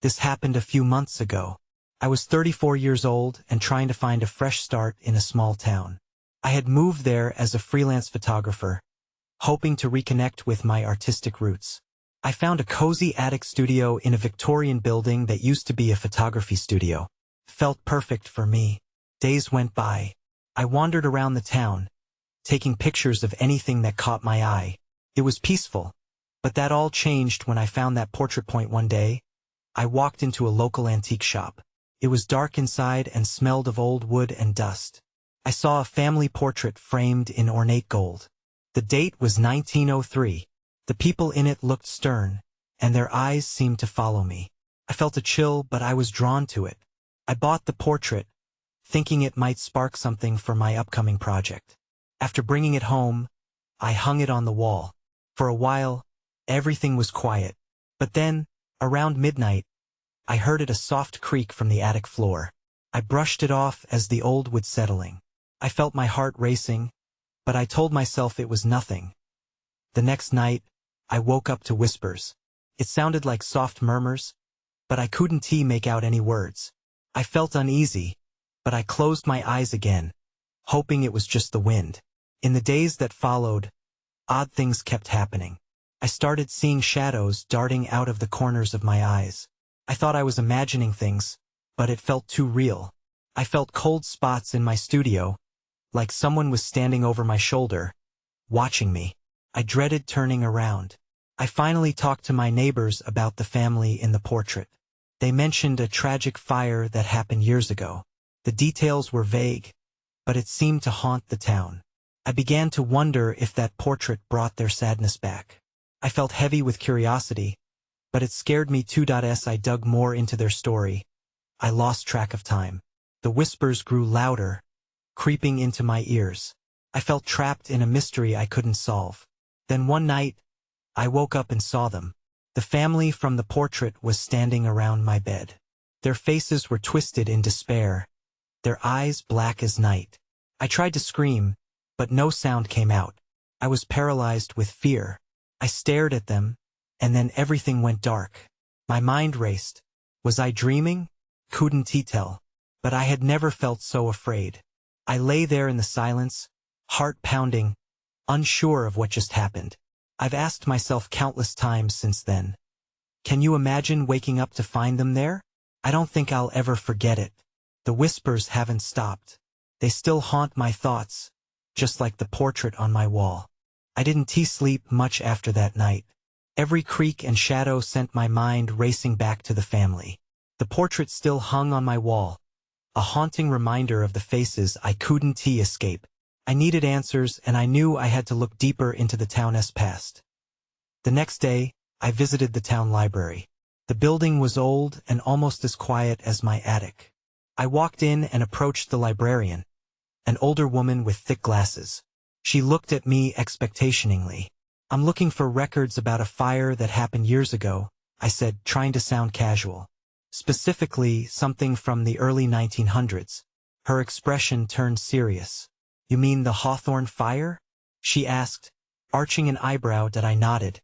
This happened a few months ago. I was 34 years old and trying to find a fresh start in a small town. I had moved there as a freelance photographer, hoping to reconnect with my artistic roots. I found a cozy attic studio in a Victorian building that used to be a photography studio. Felt perfect for me. Days went by. I wandered around the town, taking pictures of anything that caught my eye. It was peaceful, but that all changed when I found that portrait point one day. I walked into a local antique shop. It was dark inside and smelled of old wood and dust. I saw a family portrait framed in ornate gold. The date was 1903. The people in it looked stern, and their eyes seemed to follow me. I felt a chill, but I was drawn to it. I bought the portrait, thinking it might spark something for my upcoming project. After bringing it home, I hung it on the wall. For a while, everything was quiet. But then, around midnight, I heard a soft creak from the attic floor. I brushed it off as the old wood settling. I felt my heart racing, but I told myself it was nothing. The next night, I woke up to whispers. It sounded like soft murmurs, but I couldn't make out any words. I felt uneasy, but I closed my eyes again, hoping it was just the wind. In the days that followed, odd things kept happening. I started seeing shadows darting out of the corners of my eyes. I thought I was imagining things, but it felt too real. I felt cold spots in my studio, like someone was standing over my shoulder, watching me. I dreaded turning around. I finally talked to my neighbors about the family in the portrait. They mentioned a tragic fire that happened years ago. The details were vague, but it seemed to haunt the town. I began to wonder if that portrait brought their sadness back. I felt heavy with curiosity, but it scared me too. As I dug more into their story, I lost track of time. The whispers grew louder, creeping into my ears. I felt trapped in a mystery I couldn't solve. Then one night, I woke up and saw them. The family from the portrait was standing around my bed. Their faces were twisted in despair, their eyes black as night. I tried to scream, but no sound came out. I was paralyzed with fear. I stared at them, and then everything went dark. My mind raced. Was I dreaming? Couldn't tell. But I had never felt so afraid. I lay there in the silence, heart pounding, unsure of what just happened. I've asked myself countless times since then. Can you imagine waking up to find them there? I don't think I'll ever forget it. The whispers haven't stopped. They still haunt my thoughts, just like the portrait on my wall. I didn't sleep much after that night. Every creak and shadow sent my mind racing back to the family. The portrait still hung on my wall, a haunting reminder of the faces I couldn't escape. I needed answers, and I knew I had to look deeper into the town's past. The next day, I visited the town library. The building was old and almost as quiet as my attic. I walked in and approached the librarian, an older woman with thick glasses. She looked at me expectationingly. "I'm looking for records about a fire that happened years ago," I said, trying to sound casual. "Specifically, something from the early 1900s. Her expression turned serious. "You mean the Hawthorne fire?" she asked, arching an eyebrow. That I nodded,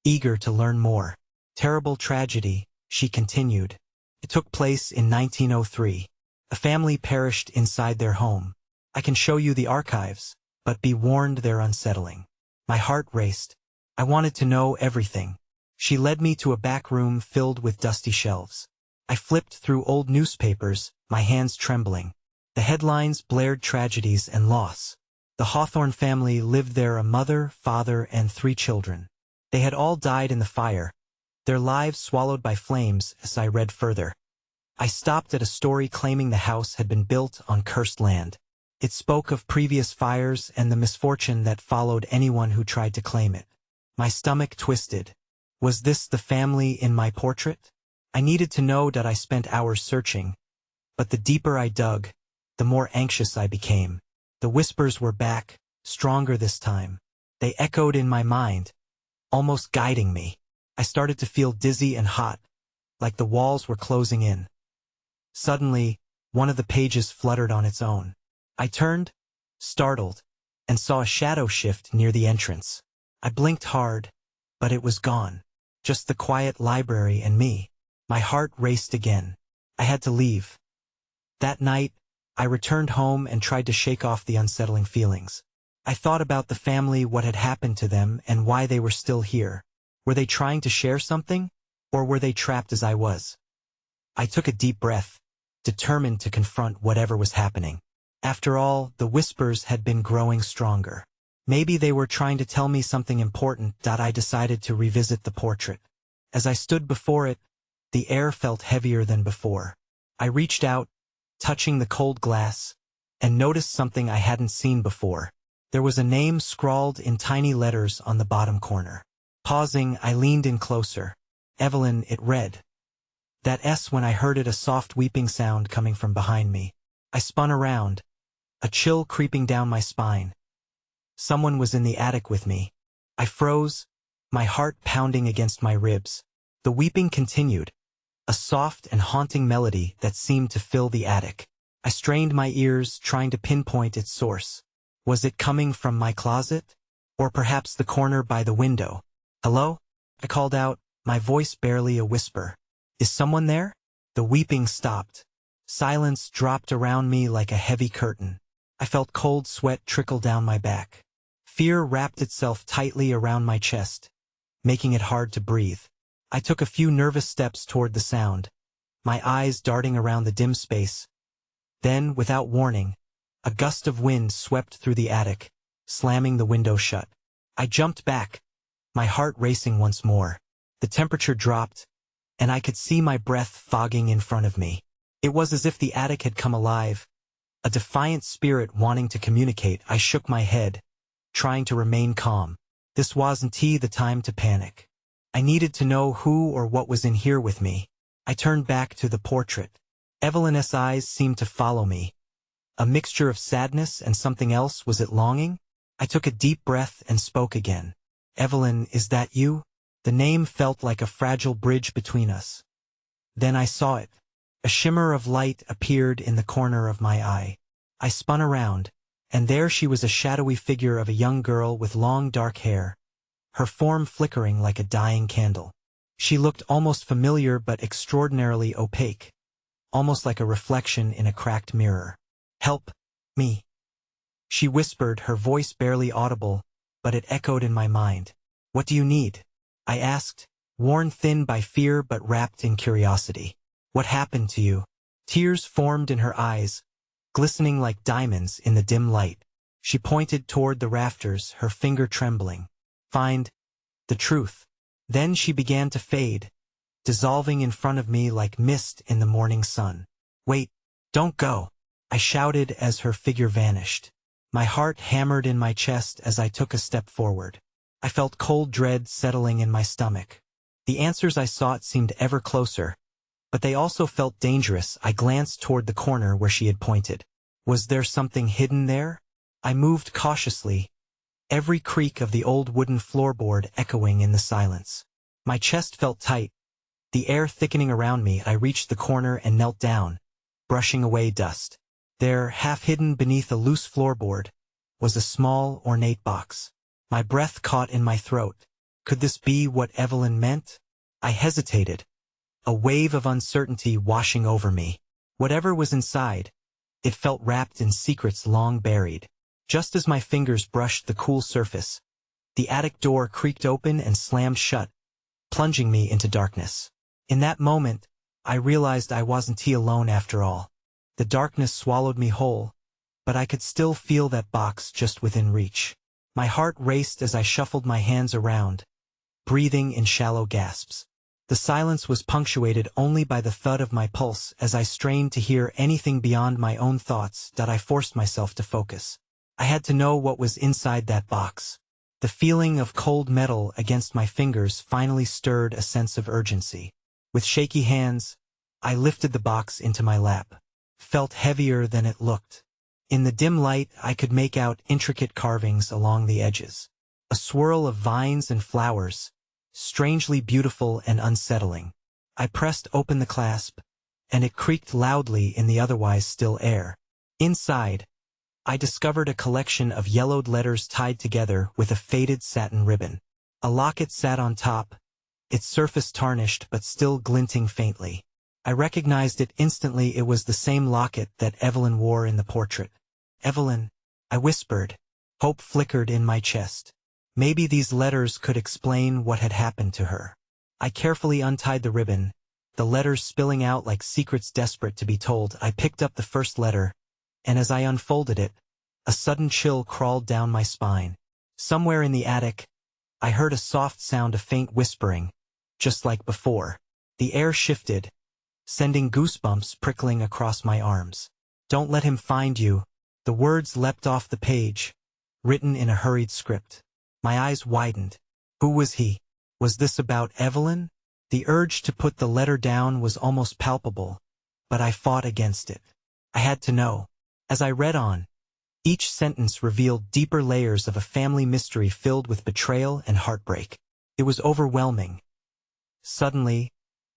eager to learn more. "Terrible tragedy," she continued. "It took place in 1903. A family perished inside their home. I can show you the archives, but be warned, they're unsettling." My heart raced. I wanted to know everything. She led me to a back room filled with dusty shelves. I flipped through old newspapers, my hands trembling. The headlines blared tragedies and loss. The Hawthorne family lived there, a mother, father, and 3 children. They had all died in the fire, their lives swallowed by flames. As I read further, I stopped at a story claiming the house had been built on cursed land. It spoke of previous fires and the misfortune that followed anyone who tried to claim it. My stomach twisted. Was this the family in my portrait? I needed to know. I spent hours searching, but the deeper I dug, the more anxious I became. The whispers were back, stronger this time. They echoed in my mind, almost guiding me. I started to feel dizzy and hot, like the walls were closing in. Suddenly, one of the pages fluttered on its own. I turned, startled, and saw a shadow shift near the entrance. I blinked hard, but it was gone. Just the quiet library and me. My heart raced again. I had to leave. That night, I returned home and tried to shake off the unsettling feelings. I thought about the family, what had happened to them, and why they were still here. Were they trying to share something? Or were they trapped as I was? I took a deep breath, determined to confront whatever was happening. After all, the whispers had been growing stronger. Maybe they were trying to tell me something important. I decided to revisit the portrait. As I stood before it, the air felt heavier than before. I reached out, touching the cold glass, and noticed something I hadn't seen before. There was a name scrawled in tiny letters on the bottom corner. Pausing, I leaned in closer. Evelyn, it read. That S when I heard it, a soft weeping sound coming from behind me. I spun around, a chill creeping down my spine. Someone was in the attic with me. I froze, my heart pounding against my ribs. The weeping continued, a soft and haunting melody that seemed to fill the attic. I strained my ears, trying to pinpoint its source. Was it coming from my closet? Or perhaps the corner by the window? Hello? I called out, my voice barely a whisper. Is someone there? The weeping stopped. Silence dropped around me like a heavy curtain. I felt cold sweat trickle down my back. Fear wrapped itself tightly around my chest, making it hard to breathe. I took a few nervous steps toward the sound, my eyes darting around the dim space. Then, without warning, a gust of wind swept through the attic, slamming the window shut. I jumped back, my heart racing once more. The temperature dropped, and I could see my breath fogging in front of me. It was as if the attic had come alive, a defiant spirit wanting to communicate. I shook my head, trying to remain calm. This wasn't the time to panic. I needed to know who or what was in here with me. I turned back to the portrait. Evelyn's eyes seemed to follow me. A mixture of sadness and something else. Was it longing? I took a deep breath and spoke again. Evelyn, is that you? The name felt like a fragile bridge between us. Then I saw it. A shimmer of light appeared in the corner of my eye. I spun around, and there she was, a shadowy figure of a young girl with long dark hair, her form flickering like a dying candle. She looked almost familiar but extraordinarily opaque, almost like a reflection in a cracked mirror. Help me, she whispered, her voice barely audible, but it echoed in my mind. What do you need? I asked, worn thin by fear but wrapped in curiosity. What happened to you? Tears formed in her eyes, glistening like diamonds in the dim light. She pointed toward the rafters, her finger trembling. Find the truth. Then she began to fade, dissolving in front of me like mist in the morning sun. Wait, don't go, I shouted as her figure vanished. My heart hammered in my chest as I took a step forward. I felt cold dread settling in my stomach. The answers I sought seemed ever closer, but they also felt dangerous. I glanced toward the corner where she had pointed. Was there something hidden there? I moved cautiously, every creak of the old wooden floorboard echoing in the silence. My chest felt tight, the air thickening around me. I reached the corner and knelt down, brushing away dust. There, half hidden beneath a loose floorboard, was a small, ornate box. My breath caught in my throat. Could this be what Evelyn meant? I hesitated, a wave of uncertainty washing over me. Whatever was inside, it felt wrapped in secrets long buried. Just as my fingers brushed the cool surface, the attic door creaked open and slammed shut, plunging me into darkness. In that moment, I realized I wasn't alone after all. The darkness swallowed me whole, but I could still feel that box just within reach. My heart raced as I shuffled my hands around, breathing in shallow gasps. The silence was punctuated only by the thud of my pulse as I strained to hear anything beyond my own thoughts. I forced myself to focus. I had to know what was inside that box. The feeling of cold metal against my fingers finally stirred a sense of urgency. With shaky hands, I lifted the box into my lap. Felt heavier than it looked. In the dim light, I could make out intricate carvings along the edges. A swirl of vines and flowers, strangely beautiful and unsettling. I pressed open the clasp, and it creaked loudly in the otherwise still air. Inside, I discovered a collection of yellowed letters tied together with a faded satin ribbon. A locket sat on top, its surface tarnished but still glinting faintly. I recognized it instantly. It was the same locket that Evelyn wore in the portrait. "Evelyn," I whispered. Hope flickered in my chest. Maybe these letters could explain what had happened to her. I carefully untied the ribbon, the letters spilling out like secrets desperate to be told. I picked up the first letter, and as I unfolded it, a sudden chill crawled down my spine. Somewhere in the attic, I heard a soft sound of faint whispering, just like before. The air shifted, sending goosebumps prickling across my arms. "Don't let him find you." The words leapt off the page, written in a hurried script. My eyes widened. Who was he? Was this about Evelyn? The urge to put the letter down was almost palpable, but I fought against it. I had to know. As I read on, each sentence revealed deeper layers of a family mystery filled with betrayal and heartbreak. It was overwhelming. Suddenly,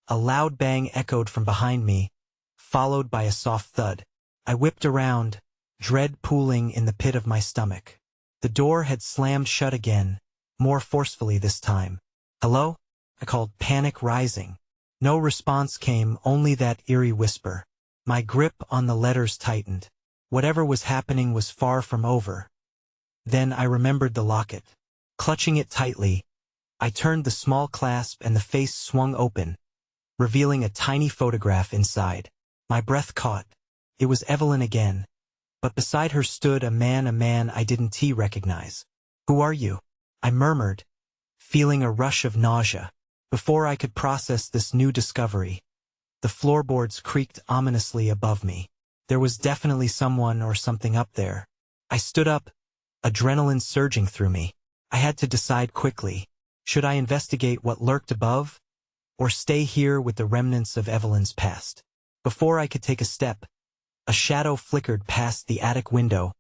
a loud bang echoed from behind me, followed by a soft thud. I whipped around, dread pooling in the pit of my stomach. The door had slammed shut again, more forcefully this time. "Hello?" I called, panic rising. No response came, only that eerie whisper. My grip on the letters tightened. Whatever was happening was far from over. Then I remembered the locket. Clutching it tightly, I turned the small clasp and the face swung open, revealing a tiny photograph inside. My breath caught. It was Evelyn again, but beside her stood a man I didn't recognize. "Who are you?" I murmured, feeling a rush of nausea. Before I could process this new discovery, the floorboards creaked ominously above me. There was definitely someone or something up there. I stood up, adrenaline surging through me. I had to decide quickly. Should I investigate what lurked above, or stay here with the remnants of Evelyn's past? Before I could take a step, a shadow flickered past the attic window,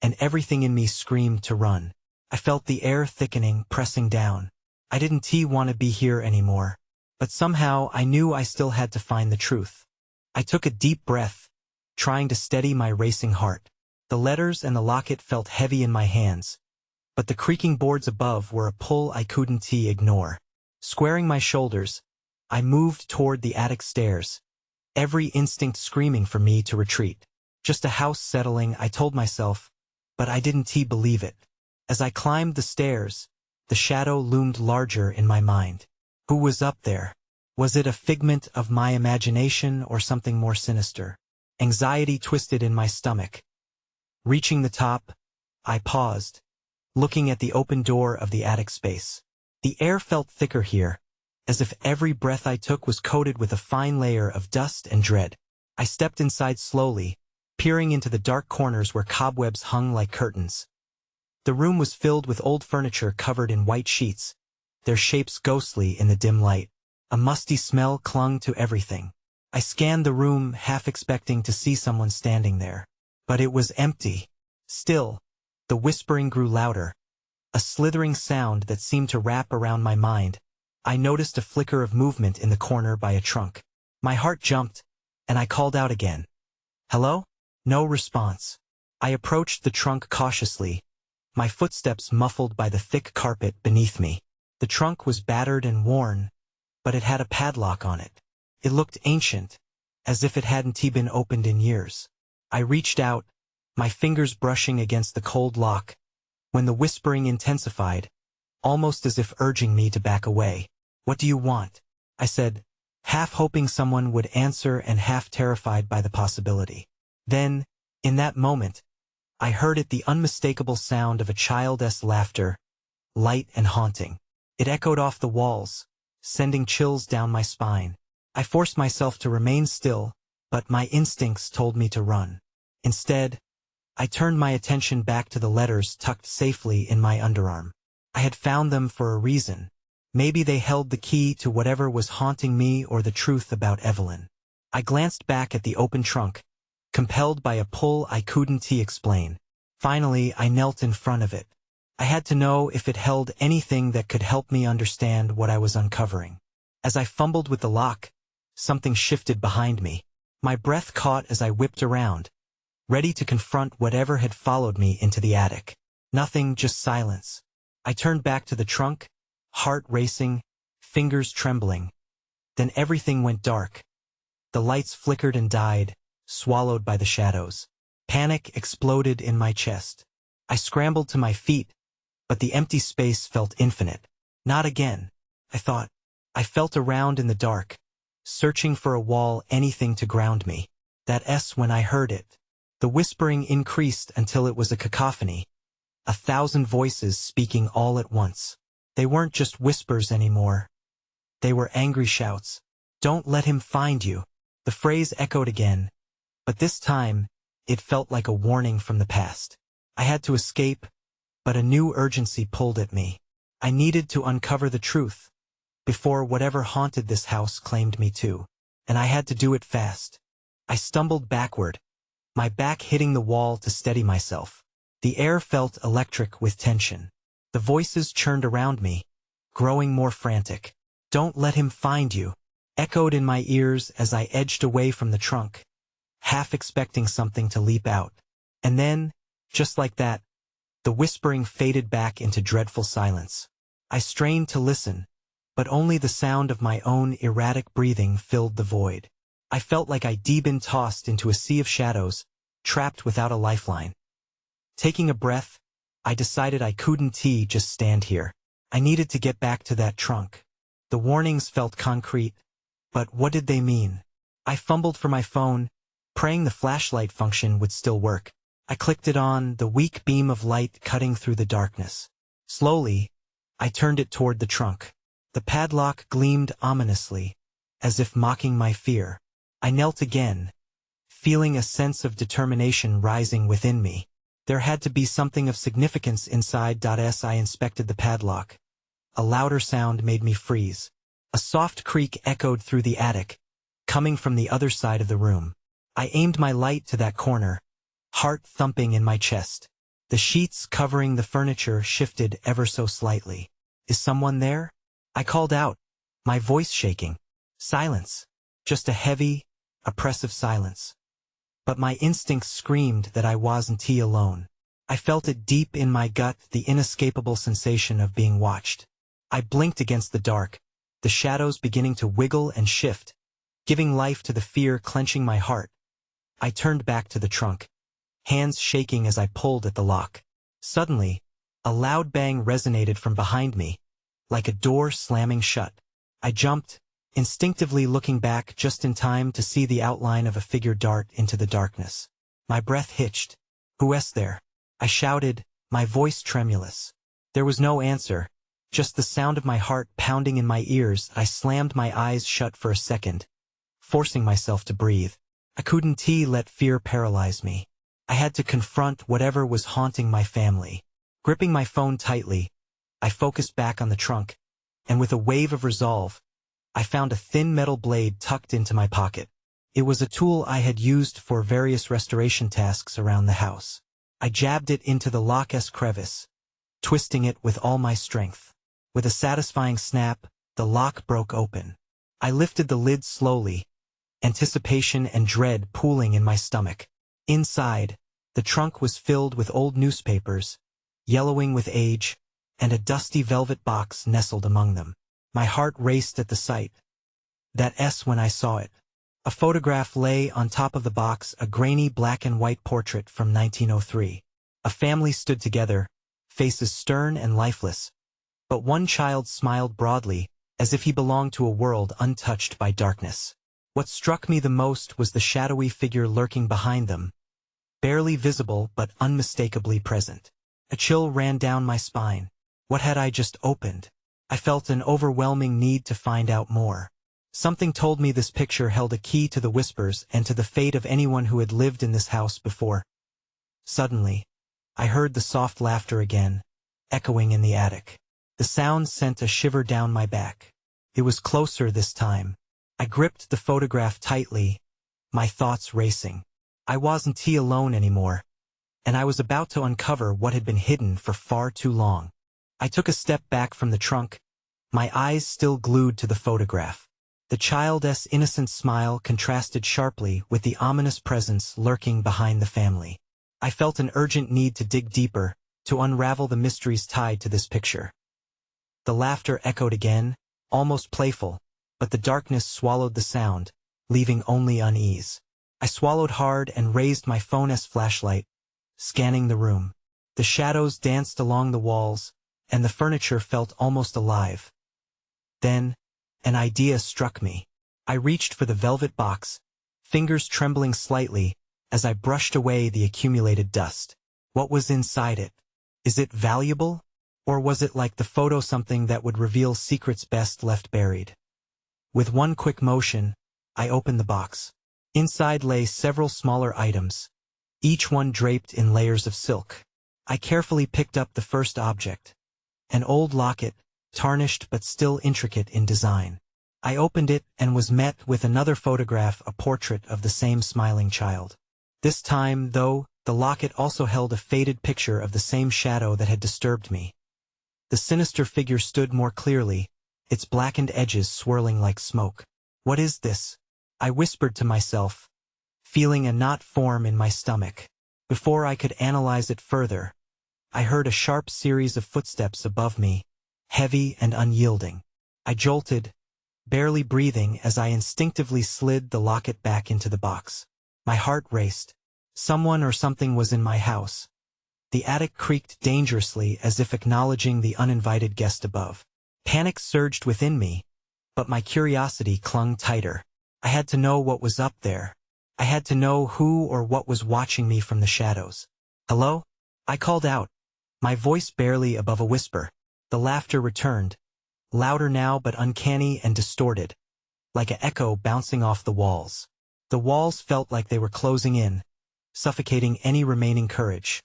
and everything in me screamed to run. I felt the air thickening, pressing down. I didn't want to be here anymore, but somehow I knew I still had to find the truth. I took a deep breath, trying to steady my racing heart. The letters and the locket felt heavy in my hands, but the creaking boards above were a pull I couldn't ignore. Squaring my shoulders, I moved toward the attic stairs, every instinct screaming for me to retreat. Just a house settling, I told myself, but I didn't believe it. As I climbed the stairs, the shadow loomed larger in my mind. Who was up there? Was it a figment of my imagination or something more sinister? Anxiety twisted in my stomach. Reaching the top, I paused, looking at the open door of the attic space. The air felt thicker here, as if every breath I took was coated with a fine layer of dust and dread. I stepped inside slowly, peering into the dark corners where cobwebs hung like curtains. The room was filled with old furniture covered in white sheets, their shapes ghostly in the dim light. A musty smell clung to everything. I scanned the room, half expecting to see someone standing there. But it was empty. Still, the whispering grew louder, a slithering sound that seemed to wrap around my mind. I noticed a flicker of movement in the corner by a trunk. My heart jumped, and I called out again. "Hello?" No response. I approached the trunk cautiously, my footsteps muffled by the thick carpet beneath me. The trunk was battered and worn, but it had a padlock on it. It looked ancient, as if it hadn't been opened in years. I reached out, my fingers brushing against the cold lock, when the whispering intensified, almost as if urging me to back away. "What do you want?" I said, half hoping someone would answer and half terrified by the possibility. Then, in that moment, I heard it, the unmistakable sound of a child's laughter, light and haunting. It echoed off the walls, sending chills down my spine. I forced myself to remain still, but my instincts told me to run. Instead, I turned my attention back to the letters tucked safely in my underarm. I had found them for a reason. Maybe they held the key to whatever was haunting me or the truth about Evelyn. I glanced back at the open trunk, compelled by a pull I couldn't explain. Finally, I knelt in front of it. I had to know if it held anything that could help me understand what I was uncovering. As I fumbled with the lock, something shifted behind me. My breath caught as I whipped around, ready to confront whatever had followed me into the attic. Nothing, just silence. I turned back to the trunk, heart racing, fingers trembling. Then everything went dark. The lights flickered and died, swallowed by the shadows. Panic exploded in my chest. I scrambled to my feet, but the empty space felt infinite. Not again, I thought. I felt around in the dark, searching for a wall, anything to ground me. That S when I heard it. The whispering increased until it was a cacophony. 1,000 voices speaking all at once. They weren't just whispers anymore. They were angry shouts. Don't let him find you. The phrase echoed again, but this time, it felt like a warning from the past. I had to escape, but a new urgency pulled at me. I needed to uncover the truth, before whatever haunted this house claimed me too. And I had to do it fast. I stumbled backward, my back hitting the wall to steady myself. The air felt electric with tension. The voices churned around me, growing more frantic. Don't let him find you, echoed in my ears as I edged away from the trunk, half expecting something to leap out. And then, just like that, the whispering faded back into dreadful silence. I strained to listen, but only the sound of my own erratic breathing filled the void. I felt like I'd been tossed into a sea of shadows, trapped without a lifeline. Taking a breath, I decided I couldn't just stand here. I needed to get back to that trunk. The warnings felt concrete, but what did they mean? I fumbled for my phone, praying the flashlight function would still work. I clicked it on, the weak beam of light cutting through the darkness. Slowly, I turned it toward the trunk. The padlock gleamed ominously, as if mocking my fear. I knelt again, feeling a sense of determination rising within me. There had to be something of significance inside. As I inspected the padlock, a louder sound made me freeze. A soft creak echoed through the attic, coming from the other side of the room. I aimed my light to that corner, heart thumping in my chest. The sheets covering the furniture shifted ever so slightly. Is someone there? I called out, my voice shaking. Silence. Just a heavy, oppressive silence. But my instincts screamed that I wasn't alone. I felt it deep in my gut, the inescapable sensation of being watched. I blinked against the dark, the shadows beginning to wiggle and shift, giving life to the fear clenching my heart. I turned back to the trunk, hands shaking as I pulled at the lock. Suddenly, a loud bang resonated from behind me, like a door slamming shut. I jumped, instinctively looking back just in time to see the outline of a figure dart into the darkness. My breath hitched. Who's there? I shouted, my voice tremulous. There was no answer, just the sound of my heart pounding in my ears. I slammed my eyes shut for a second, forcing myself to breathe. I couldn't let fear paralyze me. I had to confront whatever was haunting my family. Gripping my phone tightly, I focused back on the trunk, and with a wave of resolve, I found a thin metal blade tucked into my pocket. It was a tool I had used for various restoration tasks around the house. I jabbed it into the lock's crevice, twisting it with all my strength. With a satisfying snap, the lock broke open. I lifted the lid slowly, anticipation and dread pooling in my stomach. Inside, the trunk was filled with old newspapers, yellowing with age, and a dusty velvet box nestled among them. My heart raced at the sight. That S when I saw it. A photograph lay on top of the box, a grainy black and white portrait from 1903. A family stood together, faces stern and lifeless. But one child smiled broadly, as if he belonged to a world untouched by darkness. What struck me the most was the shadowy figure lurking behind them, barely visible but unmistakably present. A chill ran down my spine. What had I just opened? I felt an overwhelming need to find out more. Something told me this picture held a key to the whispers and to the fate of anyone who had lived in this house before. Suddenly, I heard the soft laughter again, echoing in the attic. The sound sent a shiver down my back. It was closer this time. I gripped the photograph tightly, my thoughts racing. I wasn't alone anymore, and I was about to uncover what had been hidden for far too long. I took a step back from the trunk, my eyes still glued to the photograph. The child's innocent smile contrasted sharply with the ominous presence lurking behind the family. I felt an urgent need to dig deeper, to unravel the mysteries tied to this picture. The laughter echoed again, almost playful, but the darkness swallowed the sound, leaving only unease. I swallowed hard and raised my phone's flashlight, scanning the room. The shadows danced along the walls, and the furniture felt almost alive. Then, an idea struck me. I reached for the velvet box, fingers trembling slightly as I brushed away the accumulated dust. What was inside it? Is it valuable? Or was it like the photo, something that would reveal secrets best left buried? With one quick motion, I opened the box. Inside lay several smaller items, each one draped in layers of silk. I carefully picked up the first object, an old locket, tarnished but still intricate in design. I opened it and was met with another photograph, a portrait of the same smiling child. This time, though, the locket also held a faded picture of the same shadow that had disturbed me. The sinister figure stood more clearly, its blackened edges swirling like smoke. "What is this?" I whispered to myself, feeling a knot form in my stomach. Before I could analyze it further, I heard a sharp series of footsteps above me, heavy and unyielding. I jolted, barely breathing as I instinctively slid the locket back into the box. My heart raced. Someone or something was in my house. The attic creaked dangerously as if acknowledging the uninvited guest above. Panic surged within me, but my curiosity clung tighter. I had to know what was up there. I had to know who or what was watching me from the shadows. "Hello?" I called out, my voice barely above a whisper. The laughter returned, louder now but uncanny and distorted, like an echo bouncing off the walls. The walls felt like they were closing in, suffocating any remaining courage.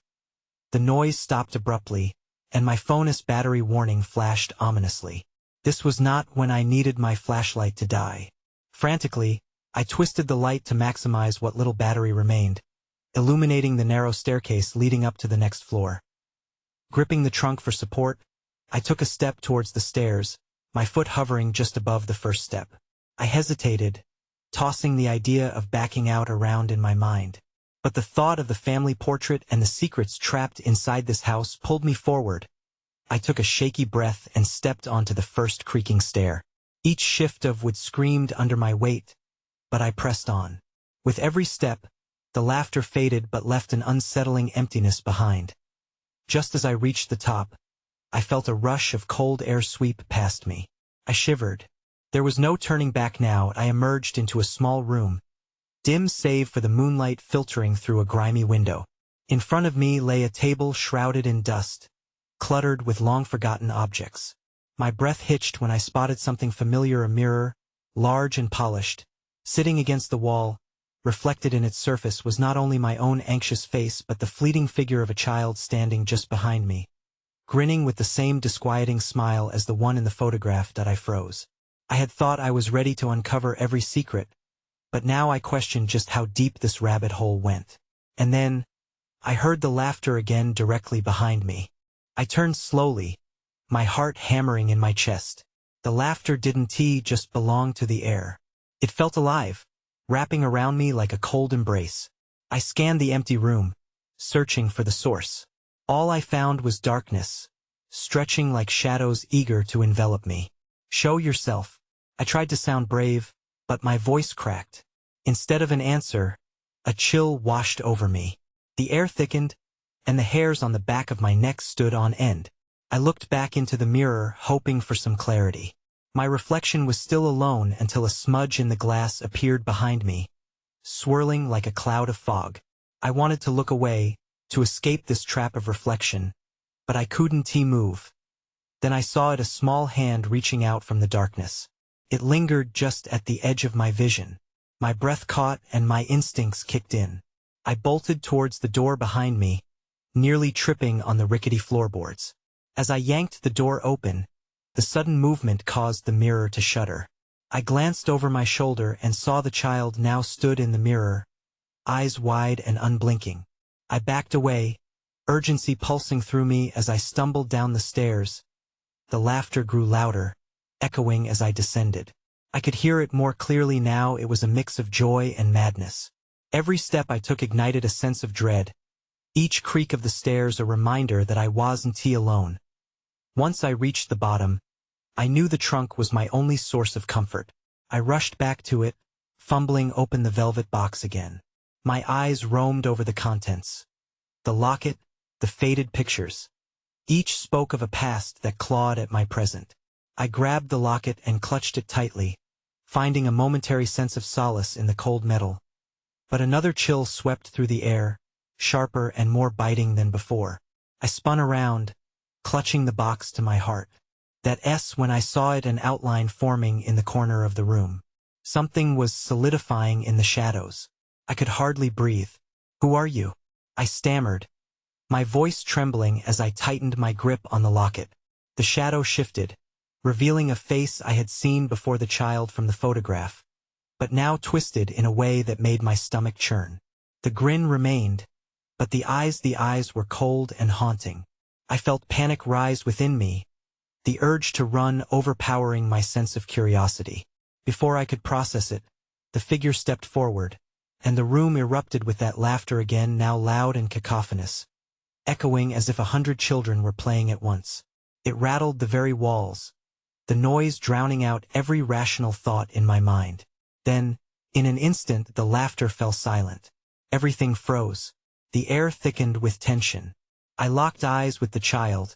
The noise stopped abruptly, and my phone's battery warning flashed ominously. This was not when I needed my flashlight to die. Frantically, I twisted the light to maximize what little battery remained, illuminating the narrow staircase leading up to the next floor. Gripping the trunk for support, I took a step towards the stairs, my foot hovering just above the first step. I hesitated, tossing the idea of backing out around in my mind. But the thought of the family portrait and the secrets trapped inside this house pulled me forward. I took a shaky breath and stepped onto the first creaking stair. Each shift of wood screamed under my weight, but I pressed on. With every step, the laughter faded but left an unsettling emptiness behind. Just as I reached the top, I felt a rush of cold air sweep past me. I shivered. There was no turning back now. I emerged into a small room, dim save for the moonlight filtering through a grimy window. In front of me lay a table shrouded in dust, cluttered with long-forgotten objects. My breath hitched when I spotted something familiar, a mirror, large and polished. Sitting against the wall, reflected in its surface, was not only my own anxious face but the fleeting figure of a child standing just behind me, grinning with the same disquieting smile as the one in the photograph. That I froze. I had thought I was ready to uncover every secret, but now I questioned just how deep this rabbit hole went. And then, I heard the laughter again directly behind me. I turned slowly, my heart hammering in my chest. The laughter didn't just belong to the air. It felt alive, wrapping around me like a cold embrace. I scanned the empty room, searching for the source. All I found was darkness, stretching like shadows eager to envelop me. "Show yourself." I tried to sound brave, but my voice cracked. Instead of an answer, a chill washed over me. The air thickened, and the hairs on the back of my neck stood on end. I looked back into the mirror, hoping for some clarity. My reflection was still alone until a smudge in the glass appeared behind me, swirling like a cloud of fog. I wanted to look away, to escape this trap of reflection, but I couldn't move. Then I saw it, a small hand reaching out from the darkness. It lingered just at the edge of my vision. My breath caught and my instincts kicked in. I bolted towards the door behind me, nearly tripping on the rickety floorboards. As I yanked the door open, the sudden movement caused the mirror to shudder. I glanced over my shoulder and saw the child now stood in the mirror, eyes wide and unblinking. I backed away, urgency pulsing through me as I stumbled down the stairs. The laughter grew louder, echoing as I descended. I could hear it more clearly now. It was a mix of joy and madness. Every step I took ignited a sense of dread, each creak of the stairs a reminder that I wasn't alone. Once I reached the bottom, I knew the trunk was my only source of comfort. I rushed back to it, fumbling open the velvet box again. My eyes roamed over the contents. The locket, the faded pictures. Each spoke of a past that clawed at my present. I grabbed the locket and clutched it tightly, finding a momentary sense of solace in the cold metal. But another chill swept through the air, sharper and more biting than before. I spun around, clutching the box to my heart. That S when I saw it, an outline forming in the corner of the room. Something was solidifying in the shadows. I could hardly breathe. "Who are you?" I stammered, my voice trembling as I tightened my grip on the locket. The shadow shifted, revealing a face I had seen before, the child from the photograph, but now twisted in a way that made my stomach churn. The grin remained, but the eyes were cold and haunting. I felt panic rise within me, the urge to run overpowering my sense of curiosity. Before I could process it, the figure stepped forward, and the room erupted with that laughter again, now loud and cacophonous, echoing as if 100 children were playing at once. It rattled the very walls, the noise drowning out every rational thought in my mind. Then, in an instant, the laughter fell silent. Everything froze. The air thickened with tension. I locked eyes with the child,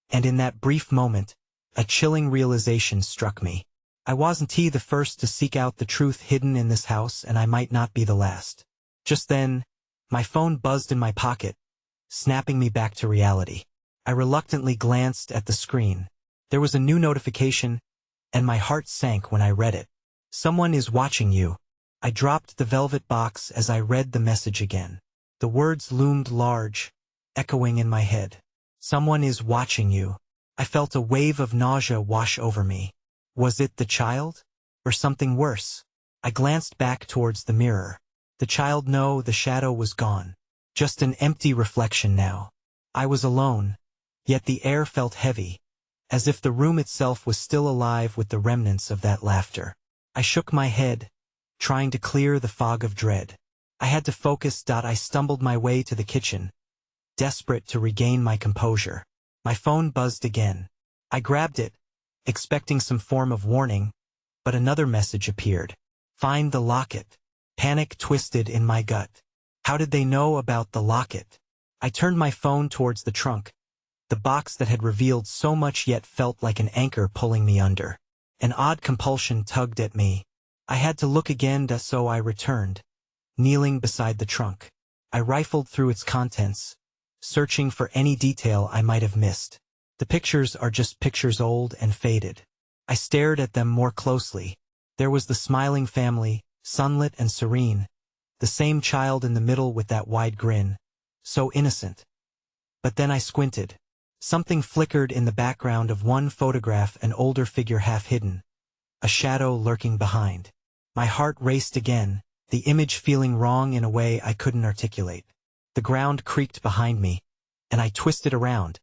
and in that brief moment, a chilling realization struck me. I wasn't the first to seek out the truth hidden in this house, and I might not be the last. Just then, my phone buzzed in my pocket, snapping me back to reality. I reluctantly glanced at the screen. There was a new notification, and my heart sank when I read it. "Someone is watching you." I dropped the velvet box as I read the message again. The words loomed large, echoing in my head. "Someone is watching you." I felt a wave of nausea wash over me. Was it the child? Or something worse? I glanced back towards the mirror. The child, no, the shadow was gone. Just an empty reflection now. I was alone, yet the air felt heavy, as if the room itself was still alive with the remnants of that laughter. I shook my head, trying to clear the fog of dread. I had to focus. I stumbled my way to the kitchen, desperate to regain my composure. My phone buzzed again. I grabbed it, expecting some form of warning, but another message appeared. "Find the locket." Panic twisted in my gut. How did they know about the locket? I turned my phone towards the trunk, the box that had revealed so much yet felt like an anchor pulling me under. An odd compulsion tugged at me. I had to look again, so I returned, kneeling beside the trunk. I rifled through its contents, searching for any detail I might have missed. The pictures are just pictures, old and faded. I stared at them more closely. There was the smiling family, sunlit and serene, the same child in the middle with that wide grin, so innocent. But then I squinted. Something flickered in the background of one photograph, an older figure half hidden, a shadow lurking behind. My heart raced again, the image feeling wrong in a way I couldn't articulate. The ground creaked behind me, and I twisted around,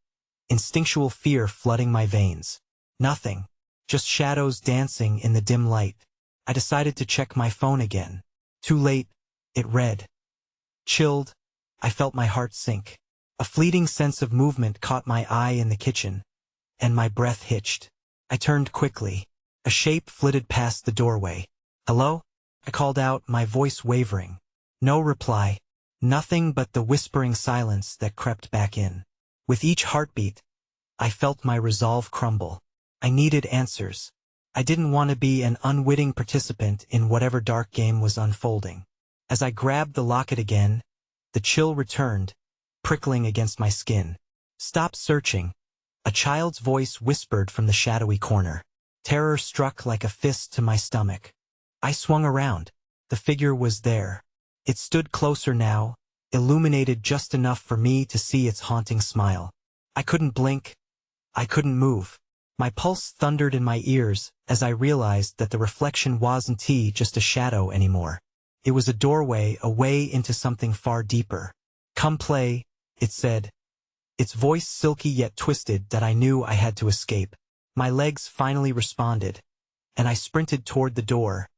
instinctual fear flooding my veins. Nothing, just shadows dancing in the dim light. I decided to check my phone again. Too late, it read. Chilled, I felt my heart sink. A fleeting sense of movement caught my eye in the kitchen, and my breath hitched. I turned quickly. A shape flitted past the doorway. "Hello?" I called out, my voice wavering. No reply. Nothing but the whispering silence that crept back in. With each heartbeat, I felt my resolve crumble. I needed answers. I didn't want to be an unwitting participant in whatever dark game was unfolding. As I grabbed the locket again, the chill returned, prickling against my skin. "Stop searching," a child's voice whispered from the shadowy corner. Terror struck like a fist to my stomach. I swung around. The figure was there. It stood closer now, illuminated just enough for me to see its haunting smile. I couldn't blink. I couldn't move. My pulse thundered in my ears as I realized that the reflection wasn't just a shadow anymore. It was a doorway, a way into something far deeper. "Come play," it said, its voice silky yet twisted that I knew I had to escape. My legs finally responded, and I sprinted toward the door,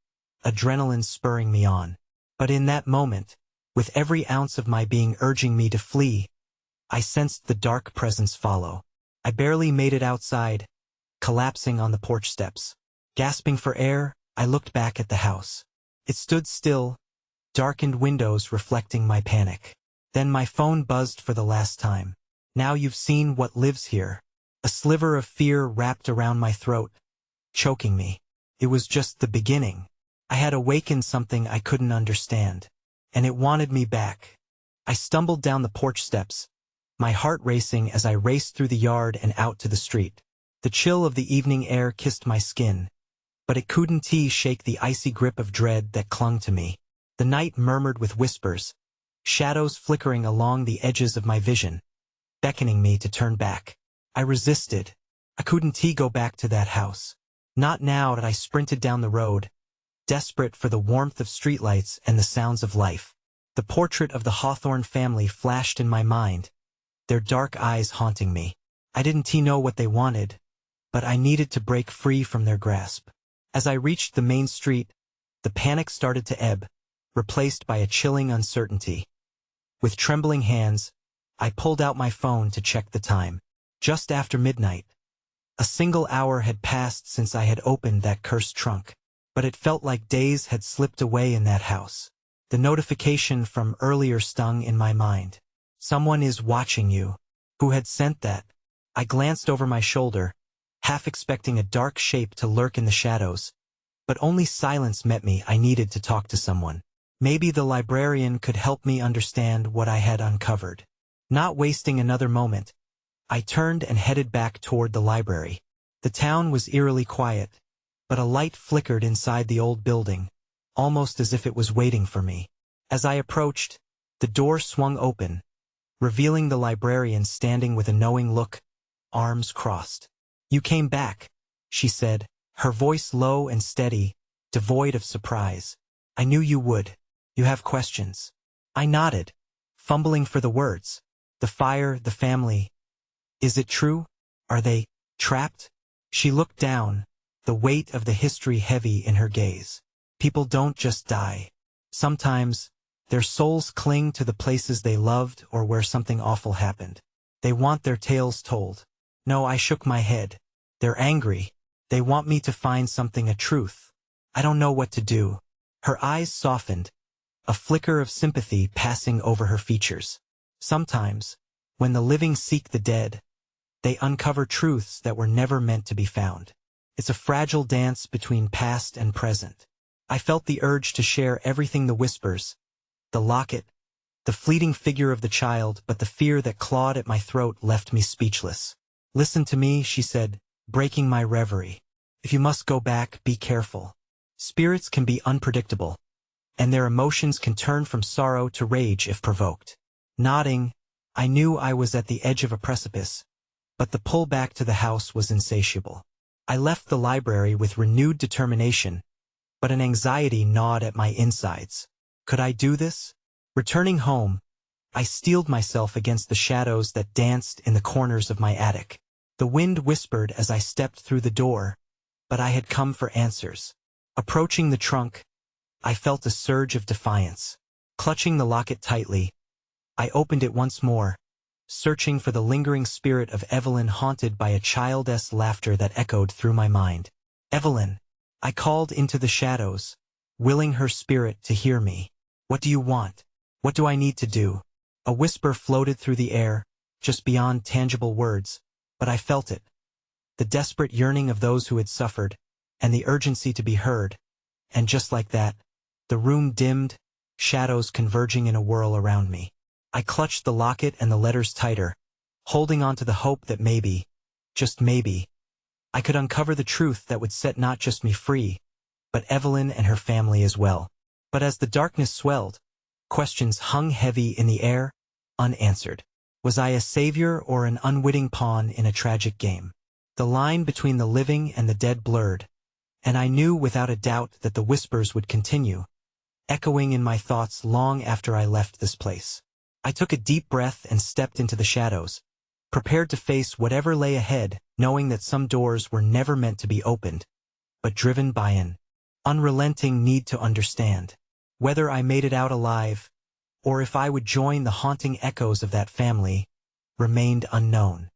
adrenaline spurring me on. But in that moment, with every ounce of my being urging me to flee, I sensed the dark presence follow. I barely made it outside, collapsing on the porch steps. Gasping for air, I looked back at the house. It stood still, darkened windows reflecting my panic. Then my phone buzzed for the last time. Now you've seen what lives here. A sliver of fear wrapped around my throat, choking me. It was just the beginning. I had awakened something I couldn't understand, and it wanted me back. I stumbled down the porch steps, my heart racing as I raced through the yard and out to the street. The chill of the evening air kissed my skin, but it couldn't shake the icy grip of dread that clung to me. The night murmured with whispers, shadows flickering along the edges of my vision, beckoning me to turn back. I resisted. I couldn't go back to that house. Not now. That I sprinted down the road, desperate for the warmth of streetlights and the sounds of life. The portrait of the Hawthorne family flashed in my mind, their dark eyes haunting me. I didn't know what they wanted, but I needed to break free from their grasp. As I reached the main street, the panic started to ebb, replaced by a chilling uncertainty. With trembling hands, I pulled out my phone to check the time. Just after midnight. A single hour had passed since I had opened that cursed trunk, but it felt like days had slipped away in that house. The notification from earlier stung in my mind. Someone is watching you. Who had sent that? I glanced over my shoulder, half expecting a dark shape to lurk in the shadows, but only silence met me. I needed to talk to someone. Maybe the librarian could help me understand what I had uncovered. Not wasting another moment, I turned and headed back toward the library. The town was eerily quiet, but a light flickered inside the old building, almost as if it was waiting for me. As I approached, the door swung open, revealing the librarian standing with a knowing look, arms crossed. "You came back," she said, her voice low and steady, devoid of surprise. "I knew you would. You have questions." I nodded, fumbling for the words. The fire, the family. Is it true? Are they trapped? She looked down, the weight of the history heavy in her gaze. People don't just die. Sometimes, their souls cling to the places they loved or where something awful happened. They want their tales told. No, I shook my head. They're angry. They want me to find something, a truth. I don't know what to do. Her eyes softened, a flicker of sympathy passing over her features. Sometimes, when the living seek the dead, they uncover truths that were never meant to be found. It's a fragile dance between past and present. I felt the urge to share everything, the whispers, the locket, the fleeting figure of the child, but the fear that clawed at my throat left me speechless. "Listen to me," she said, breaking my reverie. "If you must go back, be careful. Spirits can be unpredictable, and their emotions can turn from sorrow to rage if provoked." Nodding, I knew I was at the edge of a precipice, but the pull back to the house was insatiable. I left the library with renewed determination, but an anxiety gnawed at my insides. Could I do this? Returning home, I steeled myself against the shadows that danced in the corners of my attic. The wind whispered as I stepped through the door, but I had come for answers. Approaching the trunk, I felt a surge of defiance. Clutching the locket tightly, I opened it once more, searching for the lingering spirit of Evelyn, haunted by a child's laughter that echoed through my mind. "Evelyn," I called into the shadows, willing her spirit to hear me. "What do you want? What do I need to do?" A whisper floated through the air, just beyond tangible words, but I felt it. The desperate yearning of those who had suffered, and the urgency to be heard. And just like that, the room dimmed, shadows converging in a whirl around me. I clutched the locket and the letters tighter, holding on to the hope that maybe, just maybe, I could uncover the truth that would set not just me free, but Evelyn and her family as well. But as the darkness swelled, questions hung heavy in the air, unanswered. Was I a savior or an unwitting pawn in a tragic game? The line between the living and the dead blurred, and I knew without a doubt that the whispers would continue, echoing in my thoughts long after I left this place. I took a deep breath and stepped into the shadows, prepared to face whatever lay ahead, knowing that some doors were never meant to be opened, but driven by an unrelenting need to understand. Whether I made it out alive, or if I would join the haunting echoes of that family, remained unknown.